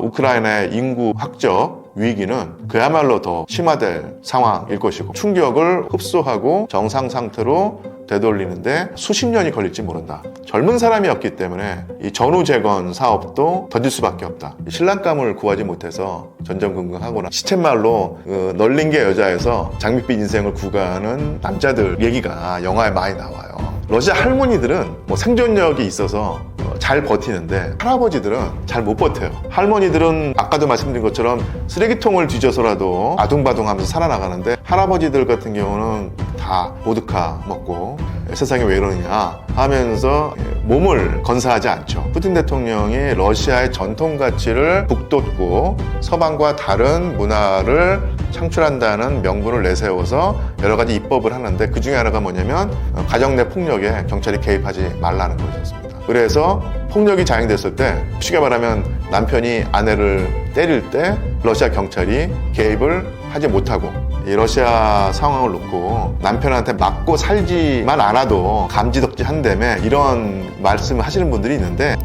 우크라이나의 인구 확적 위기는 그야말로 더 심화될 상황일 것이고 충격을 흡수하고 정상 상태로 되돌리는데 수십 년이 걸릴지 모른다. 젊은 사람이었기 때문에 이 전후재건 사업도 던질 수밖에 없다. 신랑감을 구하지 못해서 전전긍긍하거나 시쳇말로 널린 게 여자에서 장밋빛 인생을 구가하는 남자들 얘기가 영화에 많이 나와요. 러시아 할머니들은 생존력이 있어서 잘 버티는데 할아버지들은 잘 못 버텨요. 할머니들은 아까도 말씀드린 것처럼 쓰레기통을 뒤져서라도 아둥바둥하면서 살아나가는데 할아버지들 같은 경우는 다 보드카 먹고 세상에 왜 이러느냐 하면서 몸을 건사하지 않죠. 푸틴 대통령이 러시아의 전통 가치를 북돋고 서방과 다른 문화를 창출한다는 명분을 내세워서 여러 가지 입법을 하는데 그 중에 하나가 뭐냐면 가정 내 폭력에 경찰이 개입하지 말라는 것이었습니다. 그래서 폭력이 자행됐을 때 쉽게 말하면 남편이 아내를 때릴 때 러시아 경찰이 개입을 하지 못하고 이 러시아 상황을 놓고 남편한테 맞고 살지만 않아도 감지덕지 한다며 이런 말씀을 하시는 분들이 있는데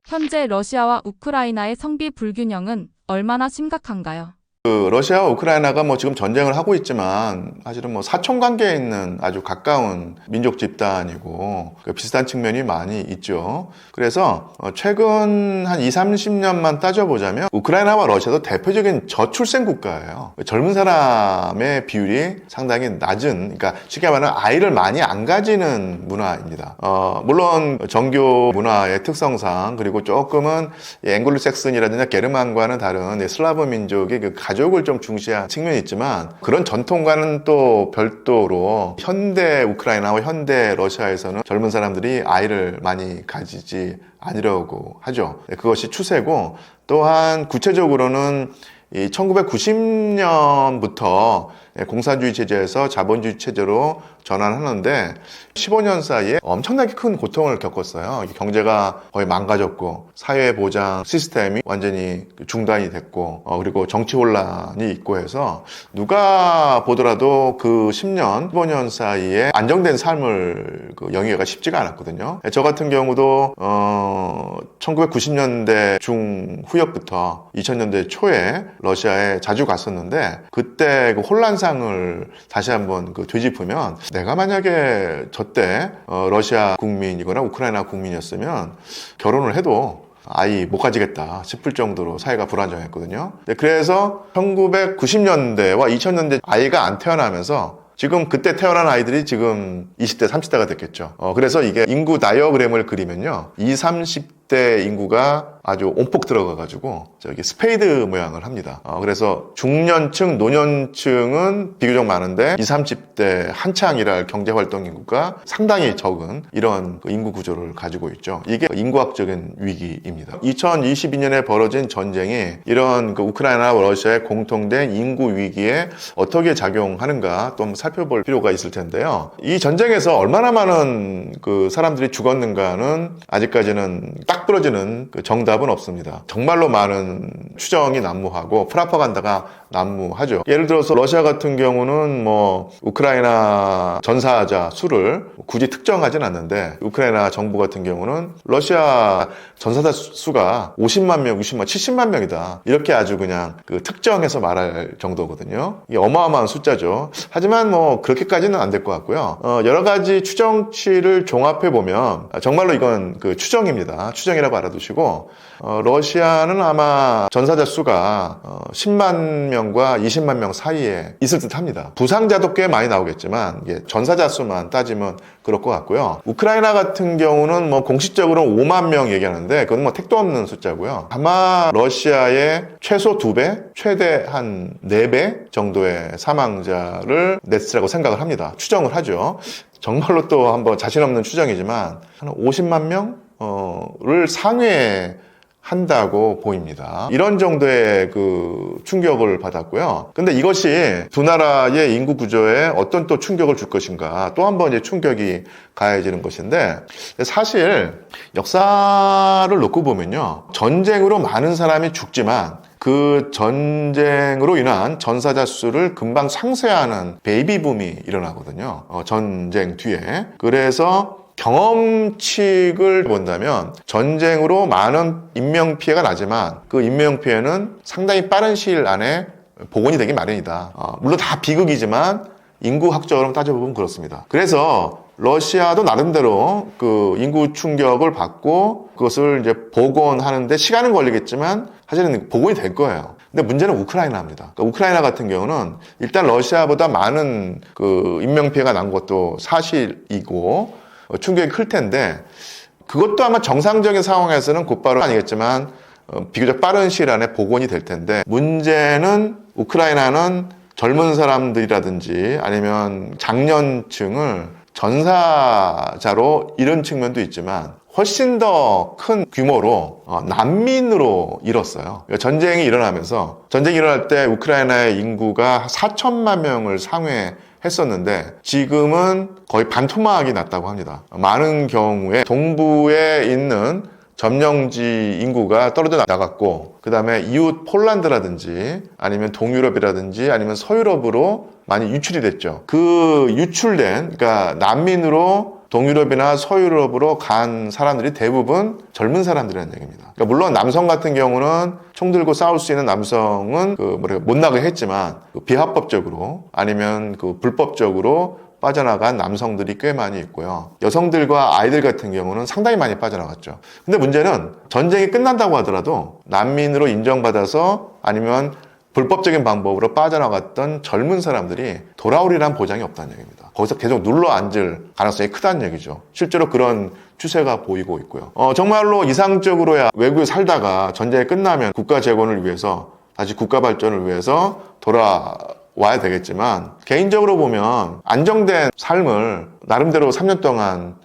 현재 러시아와 우크라이나의 성비 불균형은 얼마나 심각한가요? 러시아와 우크라이나가 지금 전쟁을 하고 있지만 사실은 사촌 관계에 있는 아주 가까운 민족 집단이고 비슷한 측면이 많이 있죠. 그래서 최근 한 20-30년만 따져보자면 우크라이나와 러시아도 대표적인 저출생 국가예요. 젊은 사람의 비율이 상당히 낮은, 그러니까 쉽게 말하면 아이를 많이 안 가지는 문화입니다. 물론 정교 문화의 특성상 그리고 조금은 앵글로색슨이라든지 게르만과는 다른 슬라브 민족의 가족을 좀 중시한 측면이 있지만 그런 전통과는 또 별도로 현대 우크라이나와 현대 러시아에서는 젊은 사람들이 아이를 많이 가지지 않으려고 하죠. 그것이 추세고 또한 구체적으로는 1990년부터 공산주의 체제에서 자본주의 체제로 전환하는데 15년 사이에 엄청나게 큰 고통을 겪었어요. 경제가 거의 망가졌고 사회보장 시스템이 완전히 중단이 됐고 그리고 정치 혼란이 있고 해서 누가 보더라도 그 10년, 15년 사이에 안정된 삶을 영위하기가 쉽지가 않았거든요. 저 같은 경우도 1990년대 중후역부터 2000년대 초에 러시아에 자주 갔었는데 그때 그 혼란상을 다시 한번 되짚으면 내가 만약에 저때 러시아 국민이거나 우크라이나 국민이었으면 결혼을 해도 아이 못 가지겠다 싶을 정도로 사회가 불안정했거든요. 그래서 1990년대와 2000년대 아이가 안 태어나면서 지금 그때 태어난 아이들이 지금 20대, 30대가 됐겠죠. 그래서 이게 인구 다이어그램을 그리면요. 20, 30대 인구가 아주 온폭 들어가가지고 스페이드 모양을 합니다. 그래서 중년층, 노년층은 비교적 많은데 20, 30대 한창 일할 경제활동 인구가 상당히 적은 이런 인구 구조를 가지고 있죠. 이게 인구학적인 위기입니다. 2022년에 벌어진 전쟁이 이런 우크라이나와 러시아의 공통된 인구 위기에 어떻게 작용하는가 또 한번 살펴볼 필요가 있을 텐데요. 이 전쟁에서 얼마나 많은 사람들이 죽었는가는 아직까지는 딱 부러지는 정답은 없습니다. 정말로 많은 추정이 난무하고 프라파간다가 난무하죠. 예를 들어서 러시아 같은 경우는 우크라이나 전사자 수를 굳이 특정하진 않는데 우크라이나 정부 같은 경우는 러시아 전사자 수가 50만 명, 60만, 70만 명이다. 이렇게 아주 그냥 특정해서 말할 정도거든요. 이게 어마어마한 숫자죠. 하지만 그렇게까지는 안 될 것 같고요. 여러 가지 추정치를 종합해 보면 정말로 이건 추정입니다. 추정이라고 알아두시고 러시아는 아마 전사자 수가 10만 명과 20만 명 사이에 있을 듯 합니다. 부상자도 꽤 많이 나오겠지만 전사자 수만 따지면 그럴 것 같고요. 우크라이나 같은 경우는 공식적으로는 5만 명 얘기하는데 그건 택도 없는 숫자고요. 아마 러시아의 최소 2배, 최대 한 4배 정도의 사망자를 냈으라고 생각을 합니다. 추정을 하죠. 정말로 또 한번 자신 없는 추정이지만 한 50만 명을 상회 한다고 보입니다. 이런 정도의 충격을 받았고요. 근데 이것이 두 나라의 인구 구조에 어떤 또 충격을 줄 것인가, 또 한 번 충격이 가해지는 것인데, 사실 역사를 놓고 보면요, 전쟁으로 많은 사람이 죽지만 그 전쟁으로 인한 전사자 수를 금방 상쇄하는 베이비붐이 일어나거든요. 전쟁 뒤에. 그래서 경험칙을 본다면 전쟁으로 많은 인명피해가 나지만 그 인명피해는 상당히 빠른 시일 안에 복원이 되기 마련이다. 물론 다 비극이지만 인구학적으로 따져보면 그렇습니다. 그래서 러시아도 나름대로 그 인구 충격을 받고 그것을 이제 복원하는데 시간은 걸리겠지만 사실은 복원이 될 거예요. 근데 문제는 우크라이나입니다. 그러니까 우크라이나 같은 경우는 일단 러시아보다 많은 그 인명피해가 난 것도 사실이고 충격이 클 텐데 그것도 아마 정상적인 상황에서는 곧바로 아니겠지만 비교적 빠른 시일 안에 복원이 될 텐데 문제는 우크라이나는 젊은 사람들이라든지 아니면 장년층을 전사자로 잃은 측면도 있지만 훨씬 더 큰 규모로 난민으로 잃었어요. 전쟁이 일어나면서 전쟁이 일어날 때 우크라이나의 인구가 4천만 명을 상회했었는데 지금은 거의 반토막이 났다고 합니다. 많은 경우에 동부에 있는 점령지 인구가 떨어져 나갔고 그 다음에 이웃 폴란드라든지 아니면 동유럽이라든지 아니면 서유럽으로 많이 유출이 됐죠. 그 유출된 그러니까 난민으로 동유럽이나 서유럽으로 간 사람들이 대부분 젊은 사람들이라는 얘기입니다. 그러니까 물론 남성 같은 경우는 총 들고 싸울 수 있는 남성은 못 나가게 했지만 비합법적으로 아니면 불법적으로 빠져나간 남성들이 꽤 많이 있고요. 여성들과 아이들 같은 경우는 상당히 많이 빠져나갔죠. 근데 문제는 전쟁이 끝난다고 하더라도 난민으로 인정받아서 아니면 불법적인 방법으로 빠져나갔던 젊은 사람들이 돌아오리란 보장이 없다는 얘기입니다. 거기서 계속 눌러 앉을 가능성이 크다는 얘기죠. 실제로 그런 추세가 보이고 있고요. 정말로 이상적으로야 외국에 살다가 전쟁이 끝나면 국가 재건을 위해서 다시 국가 발전을 위해서 돌아와야 되겠지만 개인적으로 보면 안정된 삶을 나름대로 3년 동안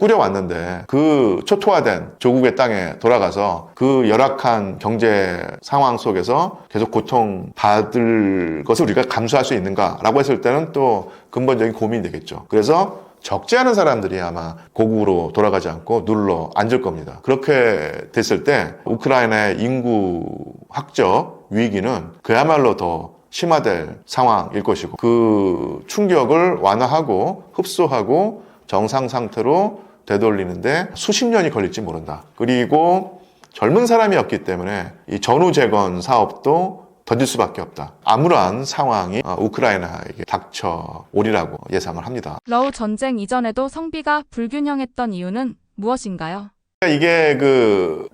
꾸려왔는데 그 초토화된 조국의 땅에 돌아가서 그 열악한 경제 상황 속에서 계속 고통받을 것을 우리가 감수할 수 있는가라고 했을 때는 또 근본적인 고민이 되겠죠. 그래서 적지 않은 사람들이 아마 고국으로 돌아가지 않고 눌러 앉을 겁니다. 그렇게 됐을 때 우크라이나의 인구학적 위기는 그야말로 더 심화될 상황일 것이고 그 충격을 완화하고 흡수하고 정상 상태로 되돌리는데 수십 년이 걸릴지 모른다. 그리고 젊은 사람이었기 때문에 이 전후 재건 사업도 던질 수밖에 없다. 암울한 상황이 우크라이나에게 닥쳐오리라고 예상을 합니다. 러우 전쟁 이전에도 성비가 불균형했던 이유는 무엇인가요? 이게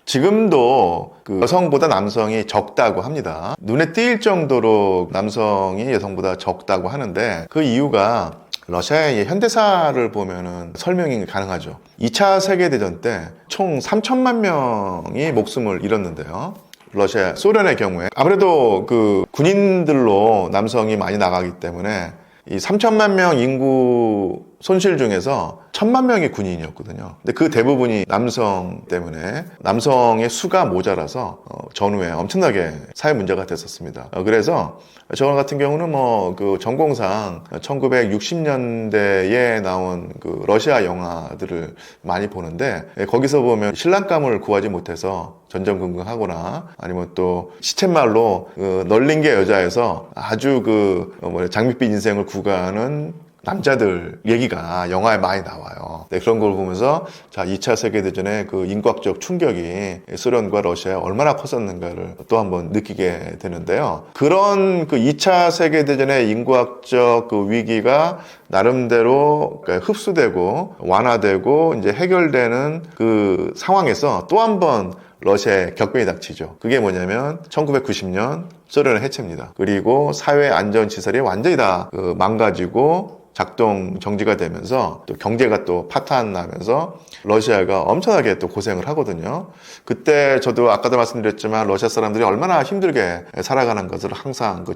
지금도 여성보다 남성이 적다고 합니다. 눈에 띄일 정도로 남성이 여성보다 적다고 하는데 그 이유가 러시아의 현대사를 보면은 설명이 가능하죠. 2차 세계대전 때 총 3천만 명이 목숨을 잃었는데요. 러시아, 소련의 경우에 아무래도 군인들로 남성이 많이 나가기 때문에 이 3천만 명 인구 손실 중에서 1,000만 명이 군인이었거든요. 근데 그 대부분이 남성 때문에 남성의 수가 모자라서 전후에 엄청나게 사회 문제가 됐었습니다. 그래서 저 같은 경우는 전공상 1960년대에 나온 러시아 영화들을 많이 보는데 거기서 보면 신랑감을 구하지 못해서 전전긍긍하거나 아니면 또 시쳇말로 널린 게 여자에서 아주 장밋빛 인생을 구가하는 남자들 얘기가 영화에 많이 나와요. 네, 그런 걸 보면서 2차 세계대전의 인과적 충격이 소련과 러시아에 얼마나 컸었는가를 또 한번 느끼게 되는데요. 그런 2차 세계대전의 인과적 위기가 나름대로 흡수되고 완화되고 이제 해결되는 그 상황에서 또 한 번 러시아의 격변이 닥치죠. 그게 뭐냐면 1990년 소련의 해체입니다. 그리고 사회 안전시설이 완전히 다 망가지고 작동 정지가 되면서 또 경제가 또 파탄나면서 러시아가 엄청나게 또 고생을 하거든요. 그때 저도 아까도 말씀드렸지만 러시아 사람들이 얼마나 힘들게 살아가는 것을 항상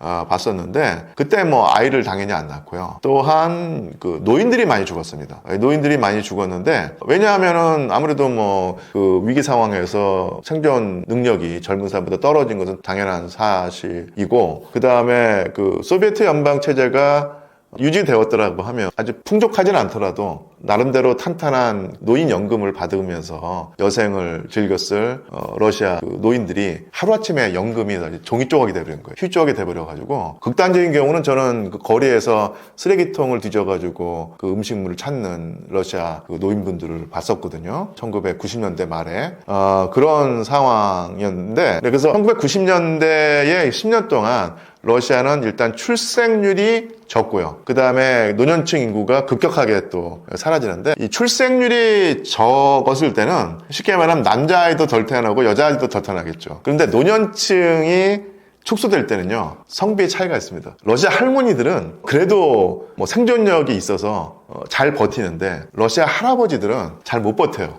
봤었는데 그때 아이를 당연히 안 낳고요. 또한 노인들이 많이 죽었습니다. 노인들이 많이 죽었는데 왜냐하면은 아무래도 위기 상황에서 생존 능력이 젊은 사람보다 떨어진 것은 당연한 사실이고 그 다음에 소비에트 연방 체제가 유지되었더라고 하면 아주 풍족하진 않더라도 나름대로 탄탄한 노인연금을 받으면서 여생을 즐겼을 러시아 그 노인들이 하루아침에 연금이 종이 조각이 돼버린 거예요. 휴지 조각이 돼버려가지고 극단적인 경우는 저는 그 거리에서 쓰레기통을 뒤져가지고 그 음식물을 찾는 러시아 그 노인분들을 봤었거든요. 1990년대 말에 그런 상황이었는데 그래서 1990년대에 10년 동안 러시아는 일단 출생률이 적고요. 그 다음에 노년층 인구가 급격하게 또 사라지는데 이 출생률이 적었을 때는 쉽게 말하면 남자아이도 덜 태어나고 여자아이도 덜 태어나겠죠. 그런데 노년층이 축소될 때는요, 성비의 차이가 있습니다. 러시아 할머니들은 그래도 뭐 생존력이 있어서 잘 버티는데 러시아 할아버지들은 잘 못 버텨요.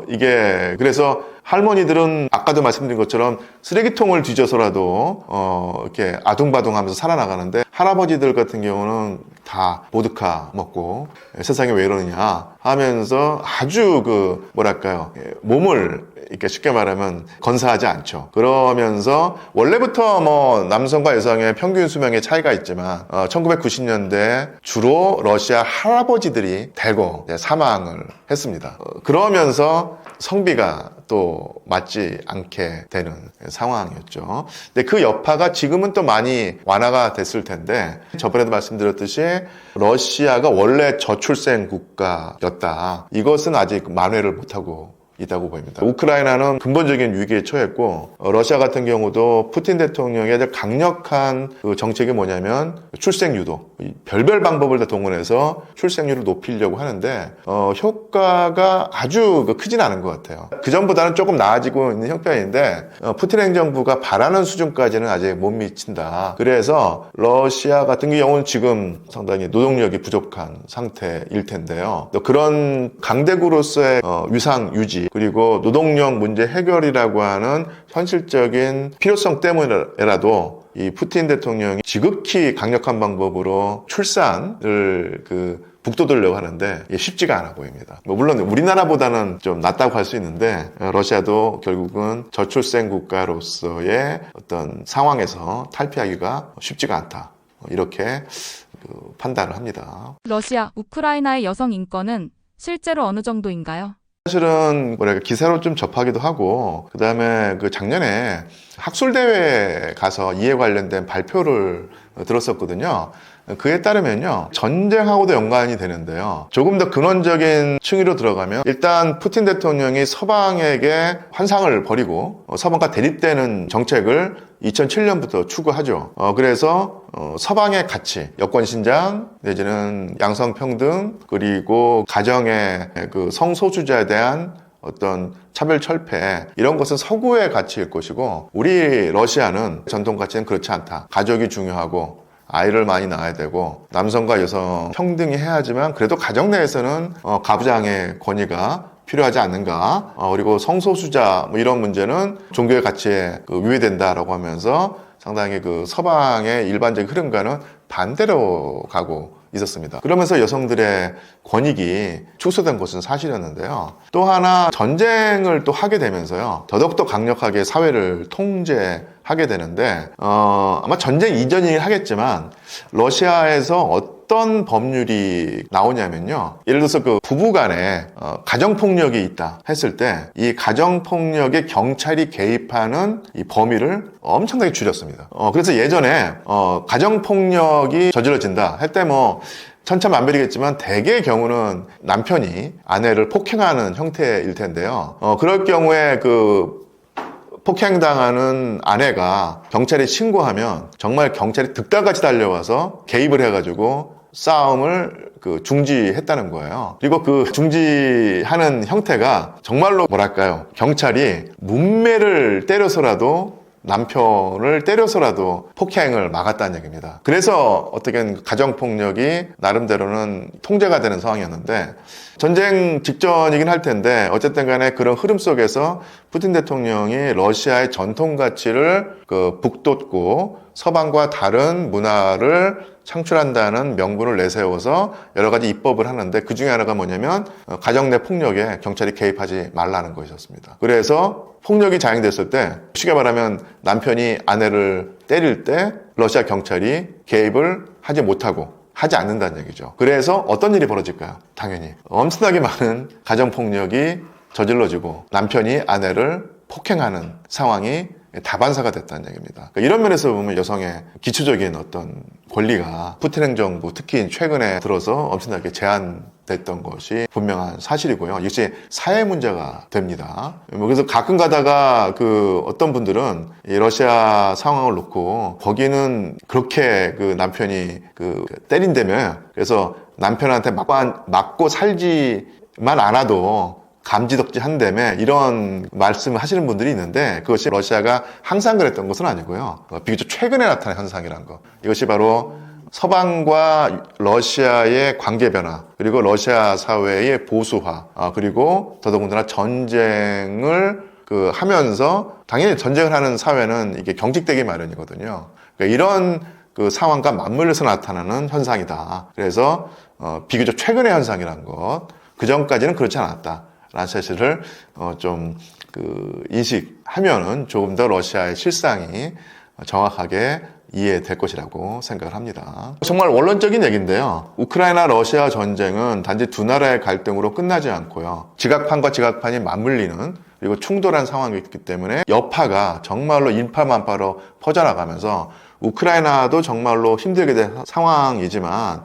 이게 그래서 할머니들은 아까도 말씀드린 것처럼 쓰레기통을 뒤져서라도 이렇게 아둥바둥하면서 살아나가는데 할아버지들 같은 경우는 다 보드카 먹고 세상에 왜 이러느냐 하면서 아주 그 뭐랄까요, 몸을 이렇게 쉽게 말하면 건사하지 않죠. 그러면서 원래부터 뭐 남성과 여성의 평균 수명의 차이가 있지만 1990년대 주로 러시아 할아버지들이 대거 사망을 했습니다. 그러면서 성비가 또 맞지 않게 되는 상황이었죠. 근데 그 여파가 지금은 또 많이 완화가 됐을 텐데 저번에도 말씀드렸듯이 러시아가 원래 저출생 국가였다. 이것은 아직 만회를 못하고 있다고 보입니다. 우크라이나는 근본적인 위기에 처했고 러시아 같은 경우도 푸틴 대통령의 아주 강력한 그 정책이 뭐냐면 출생 유도, 별별 방법을 다 동원해서 출생률을 높이려고 하는데 효과가 아주 크진 않은 것 같아요. 그전보다는 조금 나아지고 있는 형편인데 푸틴 행정부가 바라는 수준까지는 아직 못 미친다. 그래서 러시아 같은 경우는 지금 상당히 노동력이 부족한 상태일 텐데요. 그런 강대국으로서의 위상 유지 그리고 노동력 문제 해결이라고 하는 현실적인 필요성 때문에라도 이 푸틴 대통령이 지극히 강력한 방법으로 출산을 북돋으려고 하는데 이게 쉽지가 않아 보입니다. 물론 우리나라보다는 좀 낫다고 할 수 있는데 러시아도 결국은 저출생 국가로서의 어떤 상황에서 탈피하기가 쉽지가 않다. 이렇게 판단을 합니다. 러시아, 우크라이나의 여성 인권은 실제로 어느 정도인가요? 사실은 기사로 좀 접하기도 하고 그다음에 작년에 학술대회에 가서 이에 관련된 발표를 들었었거든요. 그에 따르면요, 전쟁하고도 연관이 되는데요. 조금 더 근원적인 층위로 들어가면 일단 푸틴 대통령이 서방에게 환상을 버리고 서방과 대립되는 정책을 2007년부터 추구하죠. 그래서 서방의 가치, 여권 신장 내지는 양성평등 그리고 가정의 그 성소수자에 대한 어떤 차별 철폐 이런 것은 서구의 가치일 것이고 우리 러시아는 전통 가치는 그렇지 않다. 가족이 중요하고 아이를 많이 낳아야 되고 남성과 여성 평등히 해야지만 그래도 가정 내에서는 가부장의 권위가 필요하지 않는가. 그리고 성소수자 이런 문제는 종교의 가치에 위배된다라고 하면서 상당히 서방의 일반적인 흐름과는 반대로 가고 있었습니다. 그러면서 여성들의 권익이 축소된 것은 사실이었는데요. 또 하나 전쟁을 또 하게 되면서요. 더더욱더 강력하게 사회를 통제하게 되는데 아마 전쟁 이전이긴 하겠지만 러시아에서 어떤 법률이 나오냐면요. 예를 들어서 부부 간에 가정폭력이 있다 했을 때 이 가정폭력에 경찰이 개입하는 이 범위를 엄청나게 줄였습니다. 그래서 예전에 가정폭력이 저질러진다 할 때 천차만별이겠지만 대개의 경우는 남편이 아내를 폭행하는 형태일 텐데요. 그럴 경우에 폭행당하는 아내가 경찰에 신고하면 정말 경찰이 득달같이 달려와서 개입을 해가지고 싸움을 중지했다는 거예요. 그리고 중지하는 형태가 정말로 뭐랄까요? 경찰이 문매를 때려서라도 남편을 때려서라도 폭행을 막았다는 얘기입니다. 그래서 어떻게든 가정폭력이 나름대로는 통제가 되는 상황이었는데 전쟁 직전이긴 할 텐데 어쨌든 간에 그런 흐름 속에서 푸틴 대통령이 러시아의 전통 가치를 북돋고 서방과 다른 문화를 창출한다는 명분을 내세워서 여러 가지 입법을 하는데 그 중에 하나가 뭐냐면 가정 내 폭력에 경찰이 개입하지 말라는 것이었습니다. 그래서 폭력이 자행됐을 때 쉽게 말하면 남편이 아내를 때릴 때 러시아 경찰이 개입을 하지 못하고 하지 않는다는 얘기죠. 그래서 어떤 일이 벌어질까요? 당연히 엄청나게 많은 가정폭력이 저질러지고 남편이 아내를 폭행하는 상황이 다반사가 됐다는 얘기입니다. 그러니까 이런 면에서 보면 여성의 기초적인 어떤 권리가 푸틴 행정부 특히 최근에 들어서 엄청나게 제한됐던 것이 분명한 사실이고요. 역시 사회 문제가 됩니다. 그래서 가끔 가다가 어떤 분들은 이 러시아 상황을 놓고 거기는 그렇게 남편이 때린다며 그래서 남편한테 맞고 살지만 않아도 감지덕지 한다며 이런 말씀을 하시는 분들이 있는데 그것이 러시아가 항상 그랬던 것은 아니고요. 비교적 최근에 나타난 현상이라는 거. 이것이 바로 서방과 러시아의 관계 변화, 그리고 러시아 사회의 보수화, 그리고 더더군다나 전쟁을 하면서 당연히 전쟁을 하는 사회는 이게 경직되기 마련이거든요. 그러니까 이런 상황과 맞물려서 나타나는 현상이다. 그래서 비교적 최근의 현상이라는 것, 그 전까지는 그렇지 않았다. 라는 사실을 좀 인식하면은 조금 더 러시아의 실상이 정확하게 이해될 것이라고 생각을 합니다. 정말 원론적인 얘기인데요. 우크라이나 러시아 전쟁은 단지 두 나라의 갈등으로 끝나지 않고요. 지각판과 지각판이 맞물리는 그리고 충돌한 상황이 있기 때문에 여파가 정말로 인파만파로 퍼져나가면서 우크라이나도 정말로 힘들게 된 상황이지만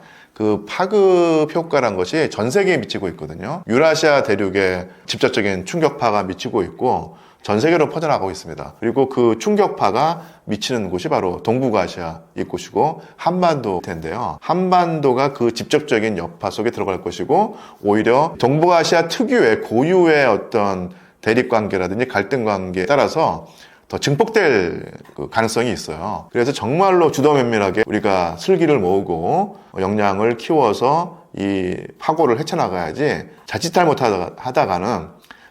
파급 효과란 것이 전 세계에 미치고 있거든요. 유라시아 대륙에 직접적인 충격파가 미치고 있고 전 세계로 퍼져나가고 있습니다. 그리고 그 충격파가 미치는 곳이 바로 동북아시아 이곳이고 한반도 텐데요. 한반도가 그 직접적인 여파 속에 들어갈 것이고 오히려 동북아시아 특유의 고유의 어떤 대립관계라든지 갈등관계에 따라서 더 증폭될 가능성이 있어요. 그래서 정말로 주도면밀하게 우리가 슬기를 모으고 역량을 키워서 이 파고를 헤쳐나가야지 자칫 잘못하다가는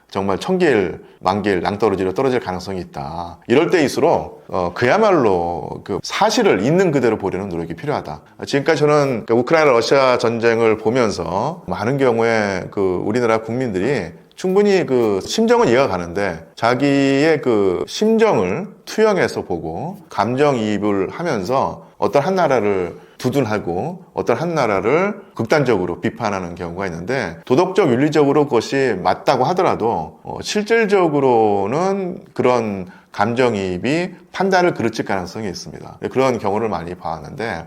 정말 천길 만길 낭떠러지로 떨어질 가능성이 있다. 이럴 때일수록 그야말로 사실을 있는 그대로 보려는 노력이 필요하다. 지금까지 저는 우크라이나 러시아 전쟁을 보면서 많은 경우에 우리나라 국민들이 충분히 심정은 이해가 가는데 자기의 심정을 투영해서 보고 감정이입을 하면서 어떤 한 나라를 두둔하고 어떤 한 나라를 극단적으로 비판하는 경우가 있는데 도덕적 윤리적으로 그것이 맞다고 하더라도 실질적으로는 그런 감정이입이 판단을 그르칠 가능성이 있습니다. 그런 경우를 많이 봐왔는데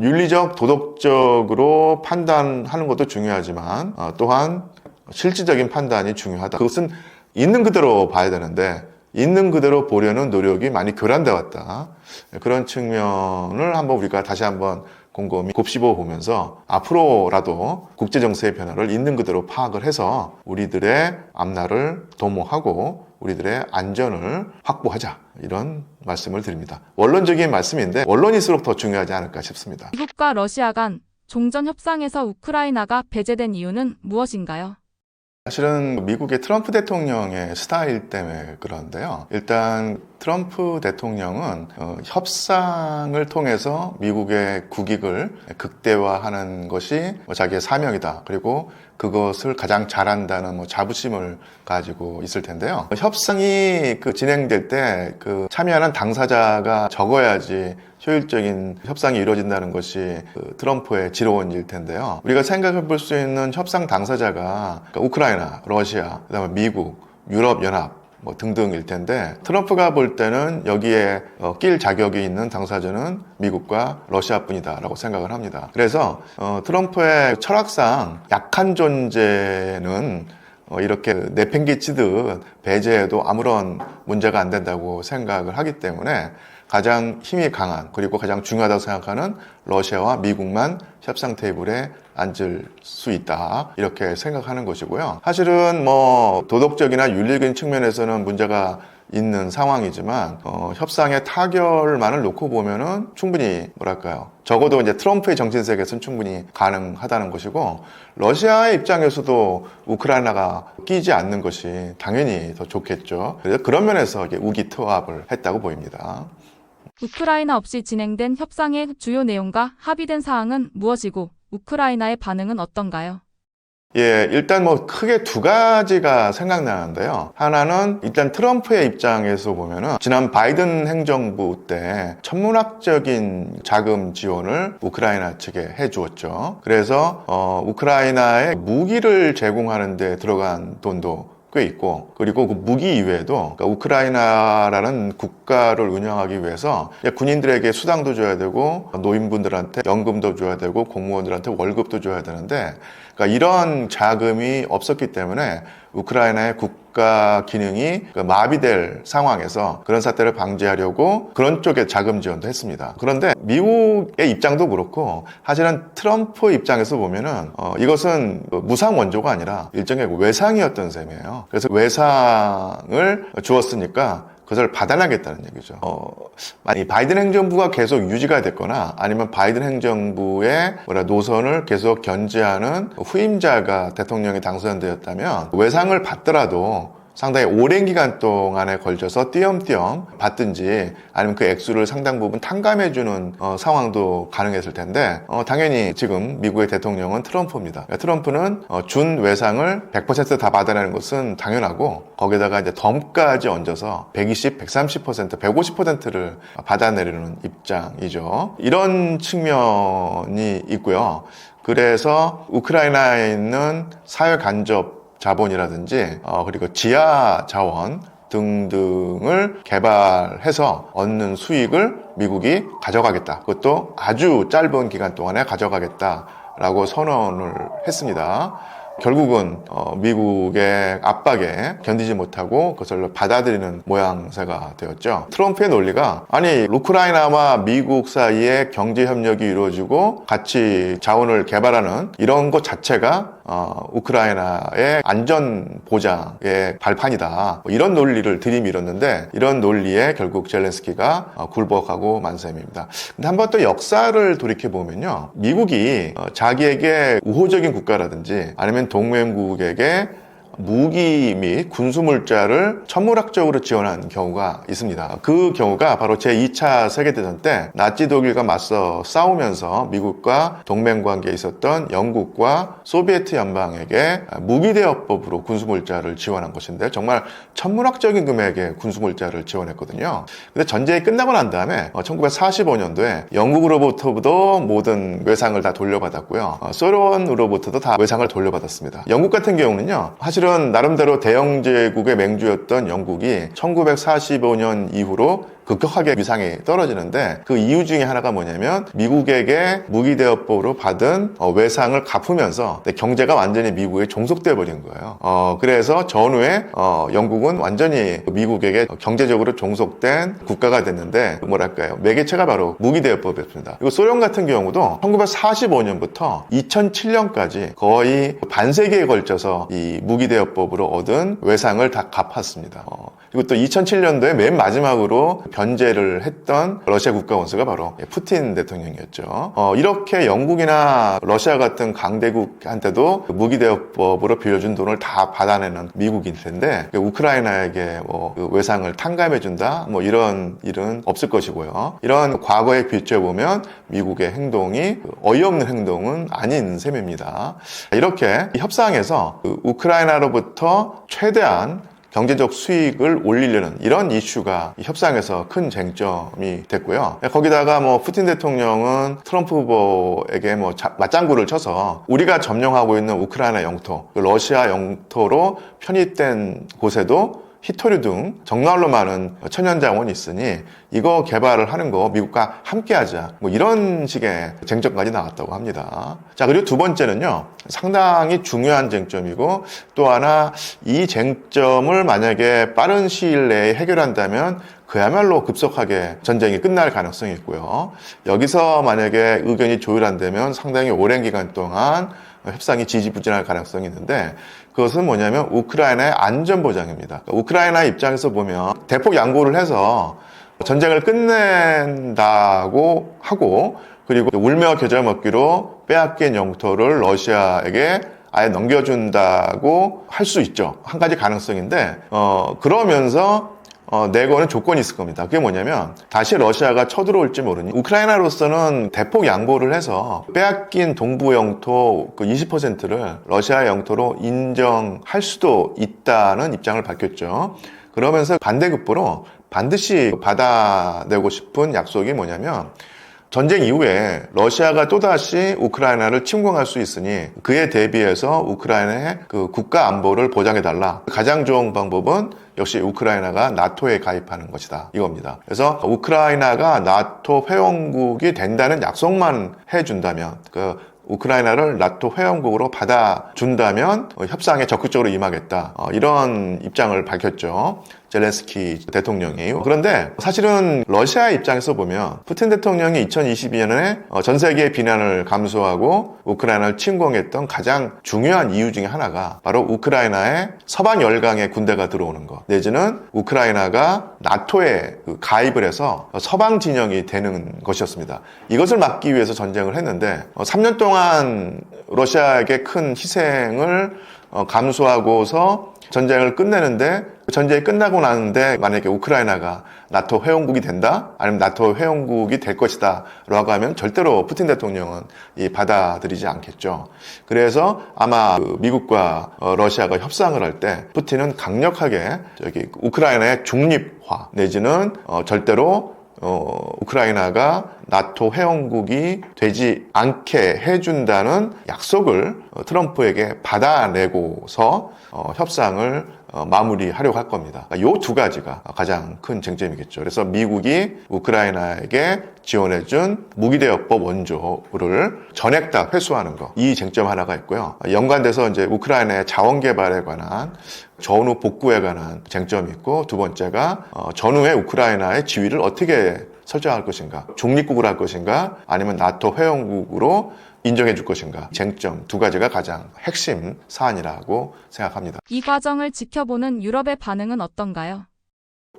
윤리적 도덕적으로 판단하는 것도 중요하지만 또한 실질적인 판단이 중요하다. 그것은 있는 그대로 봐야 되는데 있는 그대로 보려는 노력이 많이 교란돼 왔다. 그런 측면을 우리가 다시 한번 곰곰이 곱씹어 보면서 앞으로라도 국제정세의 변화를 있는 그대로 파악을 해서 우리들의 앞날을 도모하고 우리들의 안전을 확보하자. 이런 말씀을 드립니다. 원론적인 말씀인데 원론일수록 더 중요하지 않을까 싶습니다. 미국과 러시아 간 종전 협상에서 우크라이나가 배제된 이유는 무엇인가요? 사실은 미국의 트럼프 대통령의 스타일 때문에 그런데요. 일단 트럼프 대통령은 협상을 통해서 미국의 국익을 극대화하는 것이 자기의 사명이다. 그리고 그것을 가장 잘한다는 자부심을 가지고 있을 텐데요. 협상이 진행될 때 참여하는 당사자가 적어야지 효율적인 협상이 이루어진다는 것이 트럼프의 지로원일 텐데요. 우리가 생각해 볼 수 있는 협상 당사자가 우크라이나, 러시아, 그다음에 미국, 유럽연합 등등일 텐데 트럼프가 볼 때는 여기에 낄 자격이 있는 당사자는 미국과 러시아뿐이다라고 생각을 합니다. 그래서 트럼프의 철학상 약한 존재는 이렇게 내팽개치듯 배제해도 아무런 문제가 안 된다고 생각을 하기 때문에 가장 힘이 강한 그리고 가장 중요하다고 생각하는 러시아와 미국만 협상 테이블에 앉을 수 있다 이렇게 생각하는 것이고요. 사실은 도덕적이나 윤리적인 측면에서는 문제가 있는 상황이지만 협상의 타결만을 놓고 보면은 충분히 적어도 이제 트럼프의 정신세계에서는 충분히 가능하다는 것이고 러시아의 입장에서도 우크라이나가 끼지 않는 것이 당연히 더 좋겠죠. 그래서 그런 면에서 이게 우기투합을 했다고 보입니다. 우크라이나 없이 진행된 협상의 주요 내용과 합의된 사항은 무엇이고 우크라이나의 반응은 어떤가요? 예, 일단 뭐 크게 두 가지가 생각나는데요. 하나는 일단 트럼프의 입장에서 보면은 지난 바이든 행정부 때 천문학적인 자금 지원을 우크라이나 측에 해주었죠. 그래서 우크라이나에 무기를 제공하는 데 들어간 돈도 꽤 있고, 그리고 그 무기 이외에도 그러니까 우크라이나라는 국가를 운영하기 위해서 군인들에게 수당도 줘야 되고, 노인분들한테 연금도 줘야 되고, 공무원들한테 월급도 줘야 되는데, 그러니까 이런 자금이 없었기 때문에 우크라이나의 국가 기능이 마비될 상황에서 그런 사태를 방지하려고 그런 쪽에 자금 지원도 했습니다. 그런데 미국의 입장도 그렇고 사실은 트럼프 입장에서 보면은 이것은 무상 원조가 아니라 일종의 외상이었던 셈이에요. 그래서 외상을 주었으니까 그것을 받아내겠다는 얘기죠. 만약 바이든 행정부가 계속 유지가 됐거나 아니면 바이든 행정부의 노선을 계속 견지하는 후임자가 대통령이 당선되었다면 외상을 받더라도 상당히 오랜 기간 동안에 걸쳐서 띄엄띄엄 받든지 아니면 그 액수를 상당 부분 탕감해주는 상황도 가능했을 텐데 당연히 지금 미국의 대통령은 트럼프입니다. 트럼프는 준 외상을 100% 다 받아내는 것은 당연하고 거기다가 이제 덤까지 얹어서 120, 130%, 150%를 받아내려는 입장이죠. 이런 측면이 있고요. 그래서 우크라이나에 있는 사회 간접 자본이라든지 그리고 지하 자원 등등을 개발해서 얻는 수익을 미국이 가져가겠다. 그것도 아주 짧은 기간 동안에 가져가겠다라고 선언을 했습니다. 결국은 미국의 압박에 견디지 못하고 그것을 받아들이는 모양새가 되었죠. 트럼프의 논리가 아니 우크라이나와 미국 사이에 경제 협력이 이루어지고 같이 자원을 개발하는 이런 것 자체가 우크라이나의 안전 보장의 발판이다. 이런 논리를 들이밀었는데 이런 논리에 결국 젤렌스키가 굴복하고 만 셈입니다. 근데 한번 또 역사를 돌이켜 보면요, 미국이 자기에게 우호적인 국가라든지 아니면 동맹국에게 무기 및 군수물자를 천문학적으로 지원한 경우가 있습니다. 그 경우가 바로 제2차 세계대전 때 나치 독일과 맞서 싸우면서 미국과 동맹관계에 있었던 영국과 소비에트 연방에게 무기대여법으로 군수물자를 지원한 것인데 정말 천문학적인 금액의 군수물자를 지원했거든요. 근데 전쟁이 끝나고 난 다음에 1945년도에 영국으로부터도 모든 외상을 다 돌려받았고요. 소련으로부터도 다 외상을 돌려받았습니다. 영국 같은 경우는요, 사실은 나름대로 대영제국의 맹주였던 영국이 1945년 이후로 급격하게 위상이 떨어지는데 그 이유 중에 하나가 뭐냐면 미국에게 무기대여법으로 받은 외상을 갚으면서 경제가 완전히 미국에 종속돼 버린 거예요. 그래서 전후에 영국은 완전히 미국에게 경제적으로 종속된 국가가 됐는데 뭐랄까요, 매개체가 바로 무기대여법이었습니다. 그리고 소련 같은 경우도 1945년부터 2007년까지 거의 반세기에 걸쳐서 이 무기대여법으로 얻은 외상을 다 갚았습니다. 그리고 또 2007년도에 맨 마지막으로 변제를 했던 러시아 국가 원수가 바로 푸틴 대통령이었죠. 이렇게 영국이나 러시아 같은 강대국한테도 무기대여법으로 빌려준 돈을 다 받아내는 미국일 텐데 우크라이나에게 그 외상을 탕감해준다 이런 일은 없을 것이고요. 이런 과거에 비춰보면 미국의 행동이 어이없는 행동은 아닌 셈입니다. 이렇게 협상에서 우크라이나로부터 최대한 경제적 수익을 올리려는 이런 이슈가 협상에서 큰 쟁점이 됐고요. 거기다가 푸틴 대통령은 트럼프 후보에게 맞장구를 쳐서 우리가 점령하고 있는 우크라이나 영토, 러시아 영토로 편입된 곳에도 히토류 등 정말로 많은 천연자원이 있으니 이거 개발을 하는 거 미국과 함께 하자, 이런 식의 쟁점까지 나왔다고 합니다. 자, 그리고 두 번째는요, 상당히 중요한 쟁점이고 또 하나 이 쟁점을 만약에 빠른 시일 내에 해결한다면 그야말로 급속하게 전쟁이 끝날 가능성이 있고요. 여기서 만약에 의견이 조율 안 되면 상당히 오랜 기간 동안 협상이 지지부진할 가능성이 있는데 그것은 뭐냐면 우크라이나의 안전보장입니다. 우크라이나 입장에서 보면 대폭 양보를 해서 전쟁을 끝낸다고 하고 그리고 울며 겨자 먹기로 빼앗긴 영토를 러시아에게 아예 넘겨준다고 할 수 있죠. 한 가지 가능성인데 그러면서 내거는 조건이 있을 겁니다. 그게 뭐냐면 다시 러시아가 쳐들어올지 모르니 우크라이나로서는 대폭 양보를 해서 빼앗긴 동부 영토 그 20%를 러시아 영토로 인정할 수도 있다는 입장을 밝혔죠. 그러면서 반대급부로 반드시 받아내고 싶은 약속이 뭐냐면 전쟁 이후에 러시아가 또다시 우크라이나를 침공할 수 있으니 그에 대비해서 우크라이나의 그 국가 안보를 보장해달라. 가장 좋은 방법은 역시 우크라이나가 나토에 가입하는 것이다. 이겁니다. 그래서 우크라이나가 나토 회원국이 된다는 약속만 해준다면 우크라이나를 나토 회원국으로 받아준다면 협상에 적극적으로 임하겠다. 이런 입장을 밝혔죠. 젤렌스키 대통령이. 그런데 사실은 러시아 입장에서 보면 푸틴 대통령이 2022년에 전 세계의 비난을 감수하고 우크라이나를 침공했던 가장 중요한 이유 중에 하나가 바로 우크라이나의 서방 열강의 군대가 들어오는 것, 내지는 우크라이나가 나토에 가입을 해서 서방 진영이 되는 것이었습니다. 이것을 막기 위해서 전쟁을 했는데 3년 동안 러시아에게 큰 희생을 감수하고서 전쟁을 끝내는데 전쟁이 끝나고 나는데 만약에 우크라이나가 나토 회원국이 된다? 아니면 나토 회원국이 될 것이다 라고 하면 절대로 푸틴 대통령은 받아들이지 않겠죠. 그래서 아마 미국과 러시아가 협상을 할 때 푸틴은 강력하게 우크라이나의 중립화 내지는 절대로 우크라이나가 나토 회원국이 되지 않게 해준다는 약속을 트럼프에게 받아내고서 협상을 마무리하려고 할 겁니다. 이 두 가지가 가장 큰 쟁점이겠죠. 그래서 미국이 우크라이나에게 지원해준 무기대여법 원조를 전액 다 회수하는 것. 이 쟁점 하나가 있고요. 연관돼서 이제 우크라이나의 자원 개발에 관한 전후 복구에 관한 쟁점이 있고, 두 번째가 전후의 우크라이나의 지위를 어떻게 설정할 것인가, 중립국으로 할 것인가, 아니면 나토 회원국으로 인정해 줄 것인가, 쟁점 두 가지가 가장 핵심 사안이라고 생각합니다. 이 과정을 지켜보는 유럽의 반응은 어떤가요?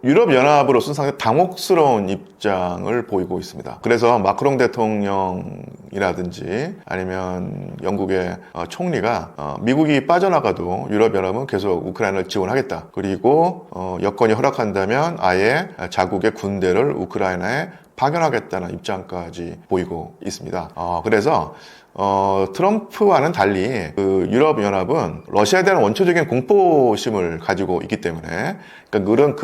유럽연합으로서는 상당히 당혹스러운 입장을 보이고 있습니다. 그래서 마크롱 대통령이라든지 아니면 영국의 총리가 미국이 빠져나가도 유럽연합은 계속 우크라이나를 지원하겠다. 그리고 여건이 허락한다면 아예 자국의 군대를 우크라이나에 파견하겠다는 입장까지 보이고 있습니다. 그래서 트럼프와는 달리 유럽연합은 러시아에 대한 원초적인 공포심을 가지고 있기 때문에, 그러니까 그런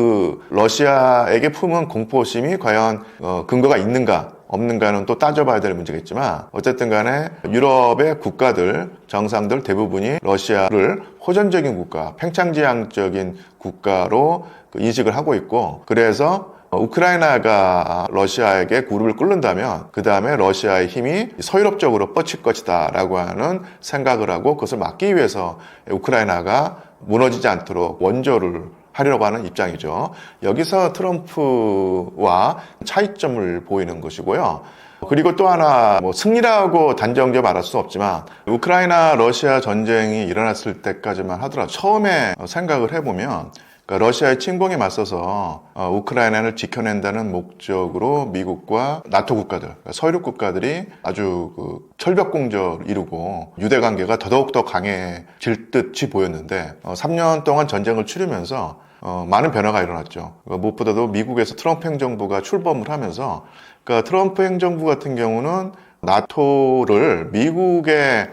러시아에게 품은 공포심이 과연 근거가 있는가 없는가는 또 따져봐야 될 문제겠지만, 어쨌든 간에 유럽의 국가들, 정상들 대부분이 러시아를 호전적인 국가, 팽창지향적인 국가로 인식을 하고 있고, 그래서 우크라이나가 러시아에게 무릎을 꿇는다면 그 다음에 러시아의 힘이 서유럽적으로 뻗칠 것이다 라고 하는 생각을 하고, 그것을 막기 위해서 우크라이나가 무너지지 않도록 원조를 하려고 하는 입장이죠. 여기서 트럼프와 차이점을 보이는 것이고요. 그리고 또 하나, 승리라고 단정지어 말할 수 없지만, 우크라이나 러시아 전쟁이 일어났을 때까지만 하더라도 처음에 생각을 해보면, 그러니까 러시아의 침공에 맞서서 우크라이나를 지켜낸다는 목적으로 미국과 나토 국가들, 그러니까 서유럽 국가들이 아주 철벽공조를 이루고 유대 관계가 더더욱더 강해질 듯이 보였는데, 3년 동안 전쟁을 치르면서 많은 변화가 일어났죠. 무엇보다도 미국에서 트럼프 행정부가 출범을 하면서, 그러니까 트럼프 행정부 같은 경우는 나토를 미국의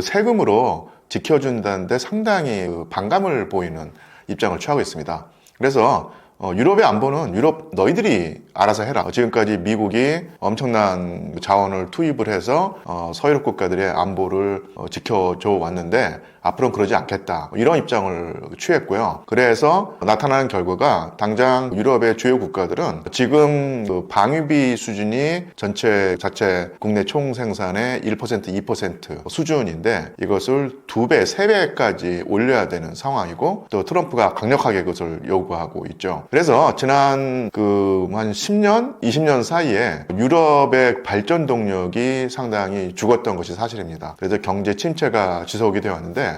세금으로 지켜준다는데 상당히 반감을 보이는 입장을 취하고 있습니다. 그래서 유럽의 안보는 유럽 너희들이 알아서 해라. 지금까지 미국이 엄청난 자원을 투입을 해서 서유럽 국가들의 안보를 지켜줘 왔는데 앞으로는 그러지 않겠다. 이런 입장을 취했고요. 그래서 나타나는 결과가 당장 유럽의 주요 국가들은 지금 방위비 수준이 전체 자체 국내 총생산의 1%, 2% 수준인데 이것을 2배, 3배까지 올려야 되는 상황이고, 또 트럼프가 강력하게 그것을 요구하고 있죠. 그래서 지난 한 10년, 20년 사이에 유럽의 발전 동력이 상당히 죽었던 것이 사실입니다. 그래서 경제 침체가 지속이 되어 왔는데,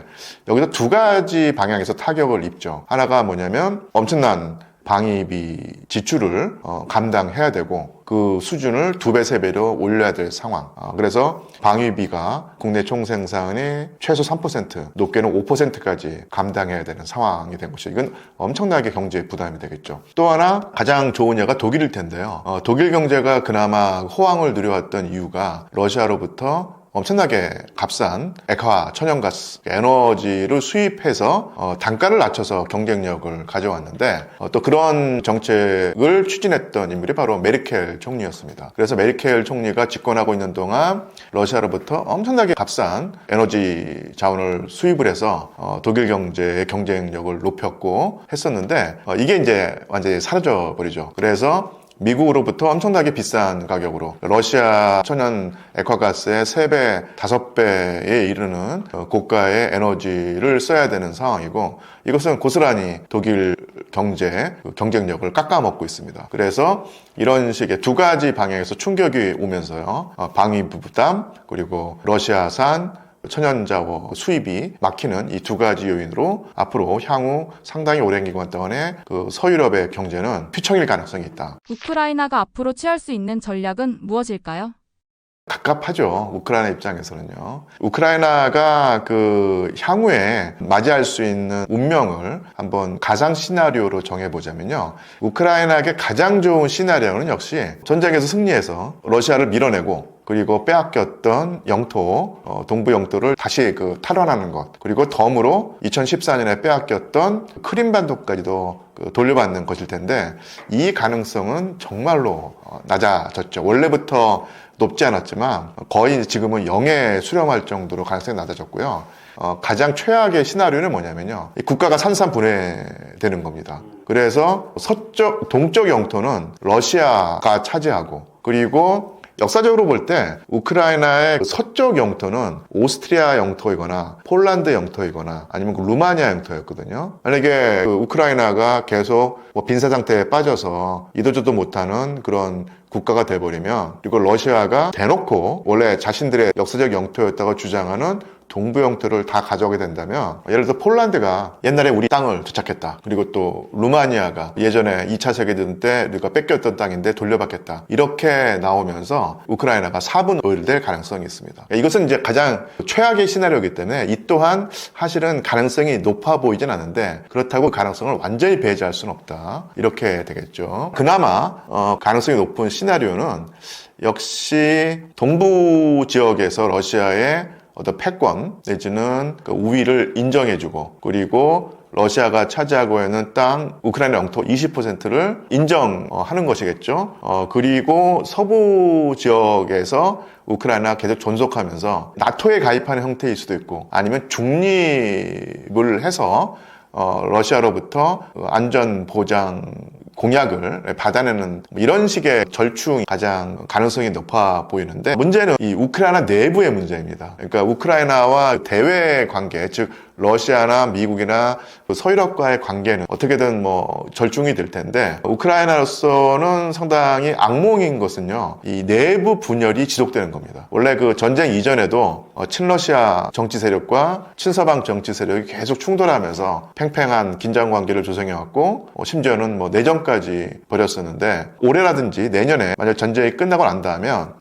여기서 두 가지 방향에서 타격을 입죠. 하나가 뭐냐면 엄청난 방위비 지출을 감당해야 되고 그 수준을 2배, 3배로 올려야 될 상황. 그래서 방위비가 국내 총생산의 최소 3%, 높게는 5%까지 감당해야 되는 상황이 된 것이죠. 이건 엄청나게 경제 부담이 되겠죠. 또 하나 가장 좋은 예가 독일일 텐데요. 독일 경제가 그나마 호황을 누려왔던 이유가 러시아로부터 엄청나게 값싼 액화, 천연가스, 에너지를 수입해서 단가를 낮춰서 경쟁력을 가져왔는데 또 그런 정책을 추진했던 인물이 바로 메르켈 총리였습니다. 그래서 메르켈 총리가 집권하고 있는 동안 러시아로부터 엄청나게 값싼 에너지 자원을 수입을 해서 독일 경제의 경쟁력을 높였고 했었는데 이게 이제 완전히 사라져버리죠. 그래서 미국으로부터 엄청나게 비싼 가격으로 러시아 천연 액화가스의 3배, 5배에 이르는 고가의 에너지를 써야 되는 상황이고 이것은 고스란히 독일 경제 경쟁력을 깎아먹고 있습니다. 그래서 이런 식의 두 가지 방향에서 충격이 오면서요. 방위비 부담 그리고 러시아산 천연자원 수입이 막히는 이 두 가지 요인으로 앞으로 향후 상당히 오랜 기간 동안에 그 서유럽의 경제는 휘청일 가능성이 있다. 우크라이나가 앞으로 취할 수 있는 전략은 무엇일까요? 갑갑하죠. 우크라이나 입장에서는요. 우크라이나가 그 향후에 맞이할 수 있는 운명을 한번 가상 시나리오로 정해보자면요. 우크라이나에게 가장 좋은 시나리오는 역시 전쟁에서 승리해서 러시아를 밀어내고 그리고 빼앗겼던 영토, 동부 영토를 다시 탈환하는 것. 그리고 덤으로 2014년에 빼앗겼던 크림반도까지도 돌려받는 것일 텐데 이 가능성은 정말로 낮아졌죠. 원래부터 높지 않았지만 거의 지금은 0에 수렴할 정도로 가능성이 낮아졌고요. 가장 최악의 시나리오는 뭐냐면요. 국가가 산산분해되는 겁니다. 그래서 동쪽 영토는 러시아가 차지하고 그리고 역사적으로 볼 때 우크라이나의 서쪽 영토는 오스트리아 영토이거나 폴란드 영토이거나 아니면 루마니아 영토였거든요. 만약에 우크라이나가 계속 빈사 상태에 빠져서 이도저도 못하는 그런 국가가 돼버리면 그리고 러시아가 대놓고 원래 자신들의 역사적 영토였다고 주장하는 동부 영토를 다 가져오게 된다면 예를 들어 폴란드가 옛날에 우리 땅을 되찾겠다. 그리고 또 루마니아가 예전에 2차 세계대전 때 우리가 뺏겼던 땅인데 돌려받겠다. 이렇게 나오면서 우크라이나가 4분 5일 될 가능성이 있습니다. 이것은 이제 가장 최악의 시나리오이기 때문에 이 또한 사실은 가능성이 높아 보이진 않는데 그렇다고 가능성을 완전히 배제할 수는 없다. 이렇게 되겠죠. 그나마 가능성이 높은 시나리오는 역시 동부 지역에서 러시아의 어떤 패권 내지는 우위를 인정해주고 그리고 러시아가 차지하고 있는 땅 우크라이나 영토 20%를 인정하는 것이겠죠. 그리고 서부 지역에서 우크라이나 계속 존속하면서 나토에 가입하는 형태일 수도 있고 아니면 중립을 해서 러시아로부터 안전 보장 공약을 받아내는 이런 식의 절충이 가장 가능성이 높아 보이는데 문제는 이 우크라이나 내부의 문제입니다. 그러니까 우크라이나와 대외 관계, 즉 러시아나 미국이나 서유럽과의 관계는 어떻게든 절충이 될 텐데 우크라이나로서는 상당히 악몽인 것은요. 이 내부 분열이 지속되는 겁니다. 원래 그 전쟁 이전에도 친러시아 정치 세력과 친서방 정치 세력이 계속 충돌하면서 팽팽한 긴장 관계를 조성해왔고 심지어는 내전까지 벌였었는데 올해라든지 내년에 만약 전쟁이 끝나고 난다면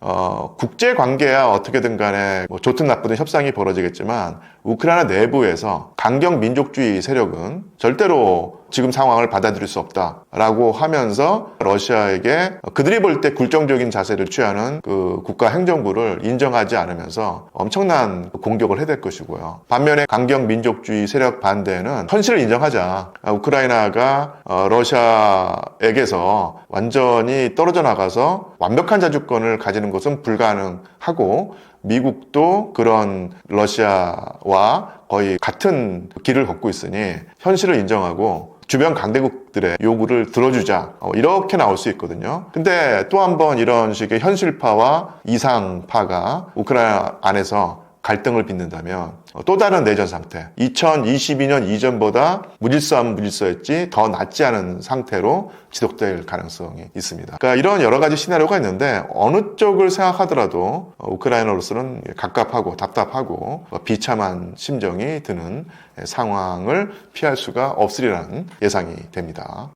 국제 관계야 어떻게든 간에 좋든 나쁘든 협상이 벌어지겠지만 우크라이나 내부에서 강경 민족주의 세력은 절대로 지금 상황을 받아들일 수 없다라고 하면서 러시아에게 그들이 볼 때 굴종적인 자세를 취하는 그 국가 행정부를 인정하지 않으면서 엄청난 공격을 해댈 것이고요. 반면에 강경 민족주의 세력 반대는 현실을 인정하자. 우크라이나가 러시아에게서 완전히 떨어져 나가서 완벽한 자주권을 가지는 것은 불가능하고 미국도 그런 러시아와 거의 같은 길을 걷고 있으니 현실을 인정하고 주변 강대국들의 요구를 들어주자 이렇게 나올 수 있거든요. 근데 또 한 번 이런 식의 현실파와 이상파가 우크라이나 안에서 갈등을 빚는다면 또 다른 내전 상태 2022년 이전보다 무질서했지 더 낫지 않은 상태로 지속될 가능성이 있습니다. 그러니까 이런 여러 가지 시나리오가 있는데 어느 쪽을 생각하더라도 우크라이나로서는 갑갑하고 답답하고 비참한 심정이 드는 상황을 피할 수가 없으리라는 예상이 됩니다.